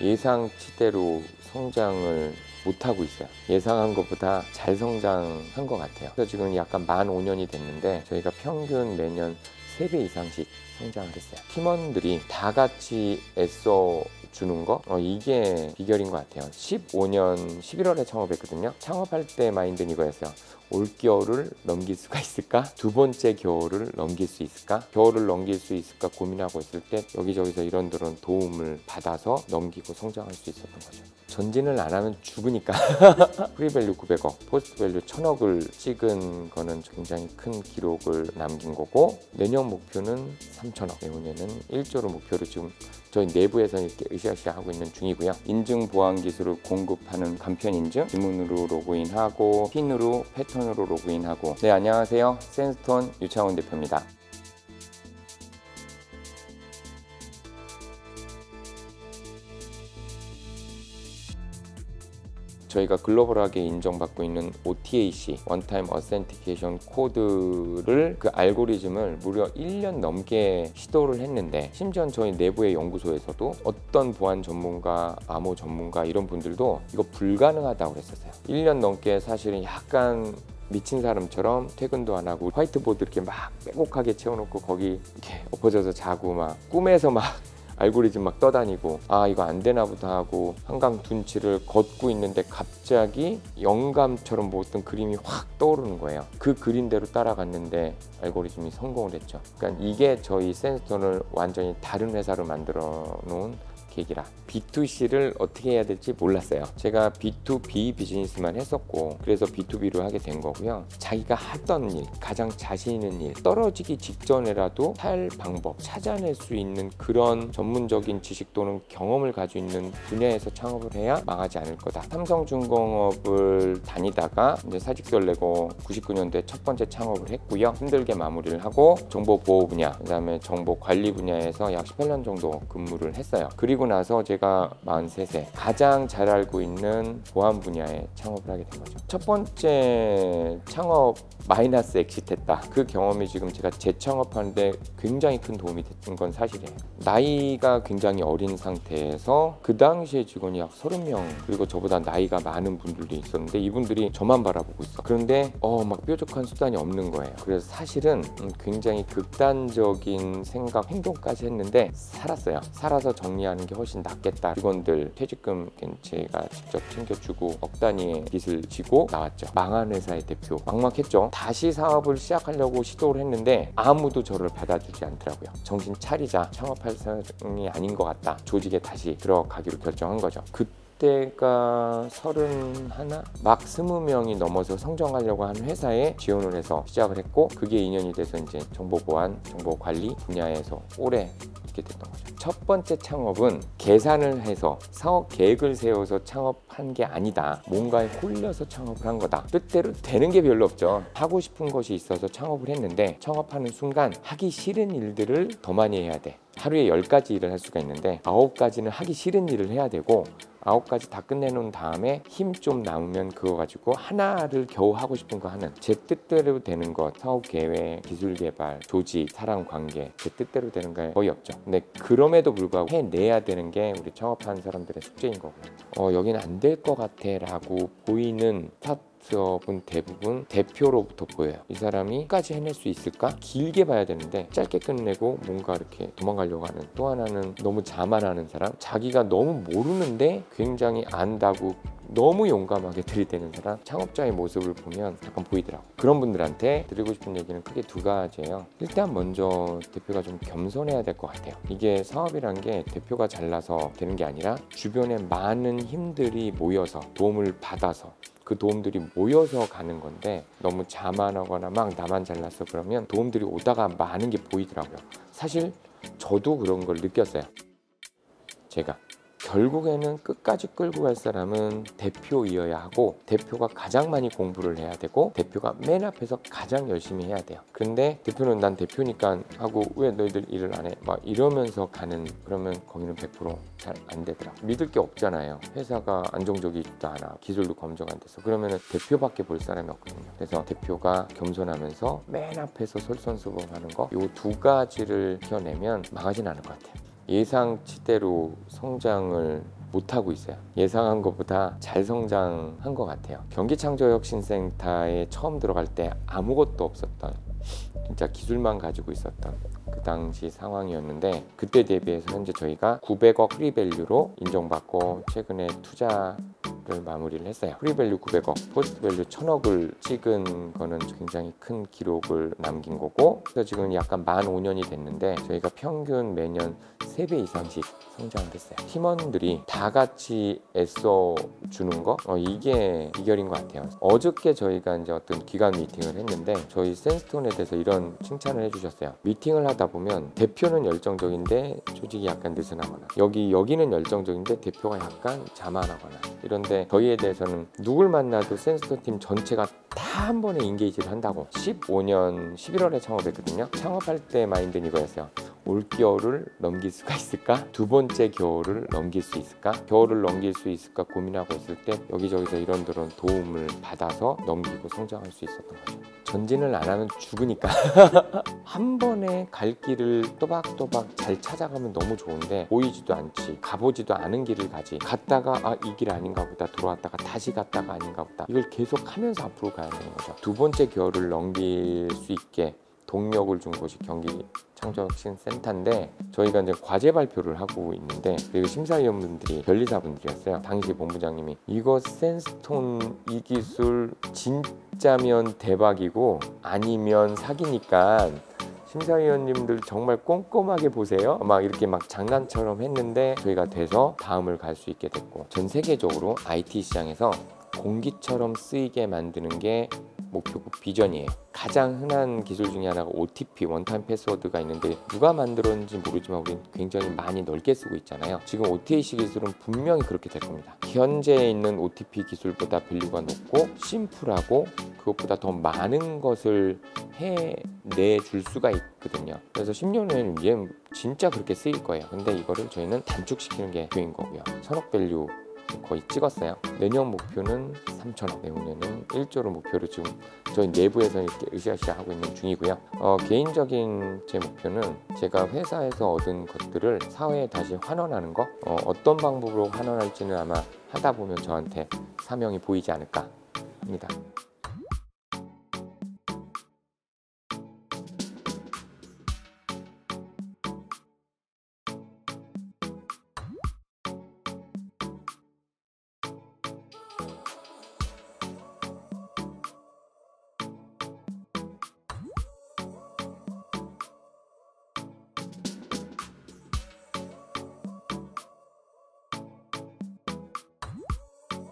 예상치대로 성장을 못하고 있어요. 예상한 것보다 잘 성장한 것 같아요. 그래서 지금 약간 만 5년이 됐는데 저희가 평균 매년 3배 이상씩 성장을 했어요. 팀원들이 다 같이 애써 주는 거 이게 비결인 것 같아요. 15년 11월에 창업했거든요. 창업할 때 마인드는 이거였어요. 올겨울을 넘길 수가 있을까? 두 번째 겨울을 넘길 수 있을까? 겨울을 넘길 수 있을까 고민하고 있을 때 여기저기서 이런저런 도움을 받아서 넘기고 성장할 수 있었던 거죠. 전진을 안 하면 죽으니까. 프리밸류 900억, 포스트밸류 1000억을 찍은 거는 굉장히 큰 기록을 남긴 거고, 내년 목표는 3000억, 내후년에는 1조를 목표로 지금 저희 내부에서 이렇게 으쌰으쌰 하고 있는 중이고요. 인증 보안 기술을 공급하는 간편 인증, 지문으로 로그인하고 핀으로 패턴으로 로그인하고. 네, 안녕하세요. 센스톤 유창훈 대표입니다. 저희가 글로벌하게 인정받고 있는 OTAC, 원타임 어센티케이션 코드를 그 알고리즘을 무려 1년 넘게 시도를 했는데, 심지어 저희 내부의 연구소에서도 어떤 보안 전문가, 암호 전문가 이런 분들도 이거 불가능하다고 그랬었어요. 1년 넘게 사실은 약간 미친 사람처럼 퇴근도 안 하고 화이트보드 이렇게 막 빼곡하게 채워놓고 거기 이렇게 엎어져서 자고 막 꿈에서 막 알고리즘 막 떠다니고 이거 안 되나 보다 하고 한강 둔치를 걷고 있는데 갑자기 영감처럼 뭐 어떤 그림이 확 떠오르는 거예요. 그 그림대로 따라갔는데 알고리즘이 성공을 했죠. 그러니까 이게 저희 센스톤을 완전히 다른 회사로 만들어 놓은 계기라. B2C를 어떻게 해야 될지 몰랐어요. 제가 B2B 비즈니스만 했었고, 그래서 B2B로 하게 된 거고요. 자기가 하던 일, 가장 자신 있는 일, 떨어지기 직전에라도 할 방법 찾아낼 수 있는 그런 전문적인 지식 또는 경험을 가지고 있는 분야에서 창업을 해야 망하지 않을 거다. 삼성중공업을 다니다가 이제 사직서를 내고 99년도에 첫 번째 창업을 했고요. 힘들게 마무리를 하고 정보보호 분야, 그다음에 정보관리 분야에서 약 18년 정도 근무를 했어요. 그리고 나서 제가 43세, 가장 잘 알고 있는 보안 분야에 창업을 하게 된 거죠. 첫 번째 창업 마이너스 엑시트했다. 그 경험이 지금 제가 재창업하는데 굉장히 큰 도움이 됐던 건 사실이에요. 나이가 굉장히 어린 상태에서 그 당시에 직원이 약 30명, 그리고 저보다 나이가 많은 분들도 있었는데 이분들이 저만 바라보고 있어. 그런데 막 뾰족한 수단이 없는 거예요. 그래서 사실은 굉장히 극단적인 생각, 행동까지 했는데 살았어요. 살아서 정리하는 게 훨씬 낫겠다. 직원들 퇴직금 제가 직접 챙겨주고 억 단위의 빚을 지고 나왔죠. 망한 회사의 대표, 막막했죠. 다시 사업을 시작하려고 시도를 했는데 아무도 저를 받아주지 않더라고요. 정신 차리자, 창업할 상황이 아닌 것 같다. 조직에 다시 들어가기로 결정한 거죠. 그때가 31, 막 20명이 넘어서 성장하려고 하는 회사에 지원을 해서 시작을 했고, 그게 2년이 돼서 이제 정보보안, 정보관리 분야에서 오래 있게 됐던 거죠. 첫 번째 창업은 계산을 해서 사업 계획을 세워서 창업한 게 아니다. 뭔가에 홀려서 창업을 한 거다. 뜻대로 되는 게 별로 없죠. 하고 싶은 것이 있어서 창업을 했는데, 창업하는 순간 하기 싫은 일들을 더 많이 해야 돼. 하루에 10가지 일을 할 수가 있는데 9가지는 하기 싫은 일을 해야 되고, 9가지 다 끝내놓은 다음에 힘 좀 남으면 그거 가지고 하나를 겨우 하고 싶은 거 하는, 제 뜻대로 되는 것, 사업 계획, 기술 개발, 조직, 사람 관계, 제 뜻대로 되는 게 거의 없죠. 근데 그럼에도 불구하고 해내야 되는 게 우리 창업하는 사람들의 숙제인 거고요. 여기는 안 될 것 같아 라고 보이는 스타트업은 대부분 대표로부터 보여요. 이 사람이 끝까지 해낼 수 있을까? 길게 봐야 되는데 짧게 끝내고 뭔가 이렇게 도망가려고 하는. 또 하나는 너무 자만하는 사람, 자기가 너무 모르는데 굉장히 안다고 너무 용감하게 들이대는 사람. 창업자의 모습을 보면 약간 보이더라고. 그런 분들한테 드리고 싶은 얘기는 크게 2가지예요. 일단 먼저 대표가 좀 겸손해야 될 것 같아요. 이게 사업이란 게 대표가 잘나서 되는 게 아니라 주변에 많은 힘들이 모여서 도움을 받아서 그 도움들이 모여서 가는 건데, 너무 자만하거나 막 나만 잘났어 그러면 도움들이 오다가 많은 게 보이더라고요. 사실 저도 그런 걸 느꼈어요. 제가 결국에는 끝까지 끌고 갈 사람은 대표이어야 하고, 대표가 가장 많이 공부를 해야 되고, 대표가 맨 앞에서 가장 열심히 해야 돼요. 근데 대표는 난 대표니까 하고 왜 너희들 일을 안 해? 막 이러면서 가는, 그러면 거기는 100% 잘 안 되더라. 믿을 게 없잖아요. 회사가 안정적이지도 않아, 기술도 검증 안 돼서. 그러면 대표밖에 볼 사람이 없거든요. 그래서 대표가 겸손하면서 맨 앞에서 솔선수범하는 거, 요 2가지를 키워내면 망하진 않을 것 같아요. 예상치대로 성장을 못하고 있어요. 예상한 것보다 잘 성장한 것 같아요. 경기창조혁신센터에 처음 들어갈 때 아무것도 없었던, 진짜 기술만 가지고 있었던 그 당시 상황이었는데, 그때 대비해서 현재 저희가 900억 프리밸류로 인정받고 최근에 투자를 마무리를 했어요. 프리밸류 900억, 포스트밸류 1000억을 찍은 거는 굉장히 큰 기록을 남긴 거고, 그래서 지금 약간 만 5년이 됐는데 저희가 평균 매년 3배 이상씩 성장을 했어요. 팀원들이 다 같이 애써 주는 거, 이게 비결인 것 같아요. 어저께 저희가 이제 어떤 기관 미팅을 했는데 저희 센스톤에 대해서 이런 칭찬을 해주셨어요. 미팅을 하다 보면 대표는 열정적인데 조직이 약간 느슨하거나, 여기는 열정적인데 대표가 약간 자만하거나, 이런데 저희에 대해서는 누굴 만나도 센스톤 팀 전체가 다 한 번에 인게이지를 한다고. 15년 11월에 창업했거든요. 창업할 때 마인드는 이거였어요. 올 겨울을 넘길 수가 있을까? 두 번째 겨울을 넘길 수 있을까? 겨울을 넘길 수 있을까 고민하고 있을 때 여기저기서 이런저런 도움을 받아서 넘기고 성장할 수 있었던 거죠. 전진을 안 하면 죽으니까 한 번에 갈 길을 또박또박 잘 찾아가면 너무 좋은데, 보이지도 않지, 가보지도 않은 길을 가지. 갔다가 이 길 아닌가 보다, 돌아왔다가 다시 갔다가 아닌가 보다, 이걸 계속 하면서 앞으로 가야 되는 거죠. 두 번째 겨울을 넘길 수 있게 동력을 준 곳이 경기창조혁신센터인데, 저희가 이제 과제 발표를 하고 있는데, 그리고 심사위원분들이 변리사분들이었어요. 당시 본부장님이 이거 센스톤 이 기술 진짜면 대박이고 아니면 사기니까 심사위원님들 정말 꼼꼼하게 보세요, 막 이렇게 막 장난처럼 했는데 저희가 돼서 다음을 갈 수 있게 됐고, 전 세계적으로 IT 시장에서 공기처럼 쓰이게 만드는 게 목표고 비전이에요. 가장 흔한 기술 중에 하나가 OTP, 원타임 패스워드가 있는데 누가 만들었는지 모르지만 우리는 굉장히 많이 넓게 쓰고 있잖아요. 지금 OTAC 기술은 분명히 그렇게 될 겁니다. 현재 있는 OTP 기술보다 밸류가 높고 심플하고 그것보다 더 많은 것을 해내줄 수가 있거든요. 그래서 10년 후에는 얘 진짜 그렇게 쓰일 거예요. 근데 이거를 저희는 단축시키는 게 목표인 거고요. 1000억 밸류 거의 찍었어요. 내년 목표는 3,000억, 내후년은 1조를 목표로 지금 저희 내부에서 이렇게 으쌰으쌰 하고 있는 중이고요. 개인적인 제 목표는 제가 회사에서 얻은 것들을 사회에 다시 환원하는 거, 어떤 방법으로 환원할지는 아마 하다 보면 저한테 사명이 보이지 않을까 합니다.